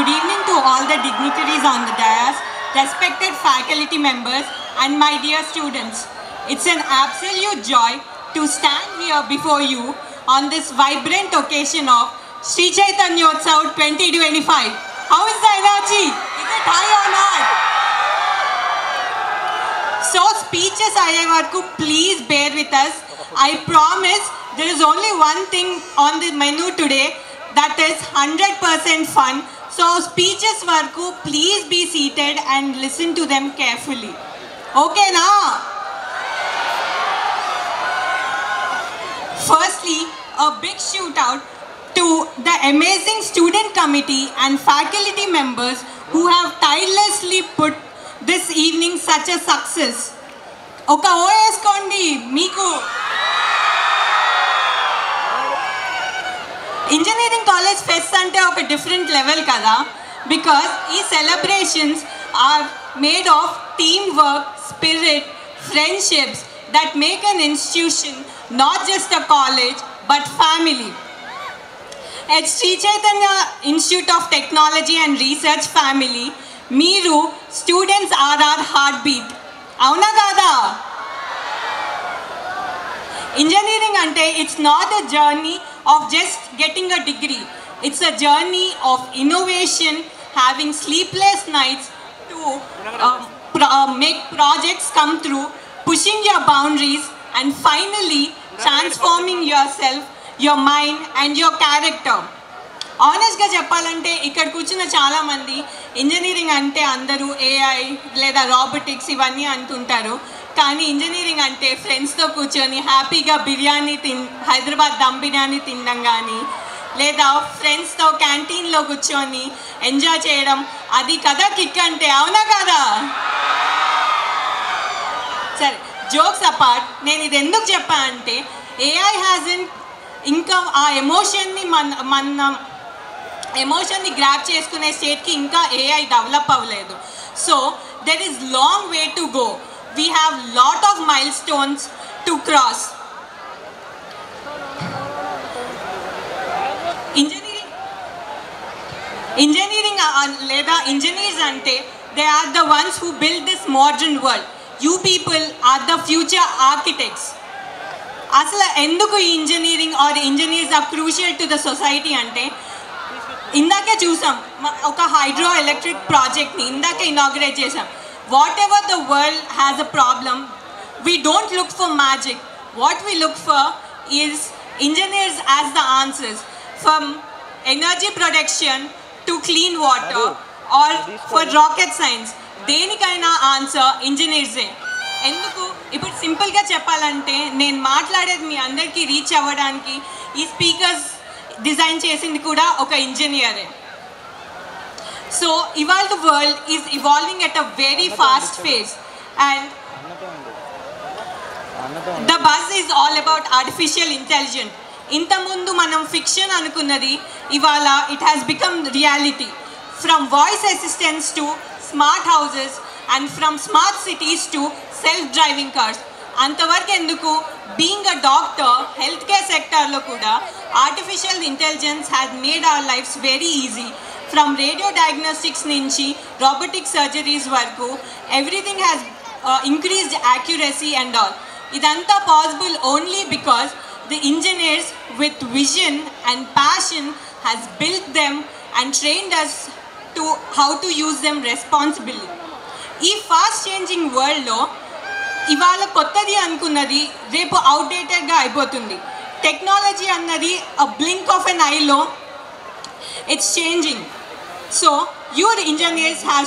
good evening to all the dignitaries on the dais, respected faculty members, and my dear students. It's an absolute joy to stand here before you on this vibrant occasion of Sri Chaitanyotsav 2025. How is the energy? Is it high or not? So speeches Ayavarku, please bear with us. I promise there is only one thing on the menu today, that is 100% fun. So speeches Varku, please be seated and listen to them carefully. Okay na? Firstly, a big shout out to the amazing student committee and faculty members who have tirelessly put this evening such a success. Oka OS kondi meeku. Engineering College Fest ante oka different level kada, because these celebrations are made of teamwork, spirit, friendships that make an institution not just a college but family. At Sri Chaitanya Institute of Technology and Research family, Meeru students are our heartbeat. Avuna kada? Engineering ante, it's not a journey of just getting a degree. It's a journey of innovation, having sleepless nights to make projects come through, pushing your boundaries, and finally transforming yourself, your mind and your character. Honestly చెప్పాలంటే ఇక్కడ కూర్చున్న చాలా మంది engineering అంటే అందరూ AI లేదా robotics ఇవన్నీ అంటుంటారు. కానీ ఇంజనీరింగ్ అంటే ఫ్రెండ్స్తో కూర్చొని హ్యాపీగా బిర్యానీ హైదరాబాద్ దమ్ బిర్యానీ తినడం కానీ, లేదా ఫ్రెండ్స్తో క్యాంటీన్లో కూర్చొని ఎంజాయ్ చేయడం, అది కదా కిక్ అంటే. అవునా కదా? సరే, జోక్స్ అపార్ట్, నేను ఇది ఎందుకు చెప్పా అంటే ఏఐ హ్యాజన్ ఇంకా ఆ ఎమోషన్ని గ్రాప్ చేసుకునే స్టేట్కి ఇంకా ఏఐ డెవలప్ అవ్వలేదు. So there is long way to go. We have lot of milestones to cross. Engineering లేదా engineers ante, they are the ones who build this modern world. You people are the future architects. అసలు ఎందుకు engineering or engineers are crucial to the society అంటే, ఇందాకే చూసాం ఒక hydro electric ప్రాజెక్ట్ని ఇందాకే inaugurate చేసాం. Whatever the world has a problem, we don't look for magic. What we look for is engineers as the answers. From energy production to clean water or for rocket science, దేనికైనా answer ఇంజనీర్సే. ఎందుకు ఇప్పుడు సింపుల్గా చెప్పాలంటే, నేను మాట్లాడేది మీ అందరికీ reach అవ్వడానికి ఈ స్పీకర్స్ డిజైన్ చేసింది కూడా ఒక ఇంజనీరే. So, the world is evolving at a very fast pace, and the buzz is all about artificial intelligence. Inta mundu manam fiction anukunnadi, ivala it has become reality. From voice assistants to smart houses, and from smart cities to self-driving cars. Antavaraku enduku, being a doctor, healthcare sector lo kuda artificial intelligence has made our lives very easy. From radio diagnostics nunchi robotic surgeries varaku, everything has increased accuracy and all. Idantha possible only because the engineers with vision and passion has built them and trained us to how to use them responsibly. Ee fast changing world lo ivala kottadi anukunnadi repu outdated ga ayipotundi. Technology annadi a blink of an eye lo it's changing. So your engineers have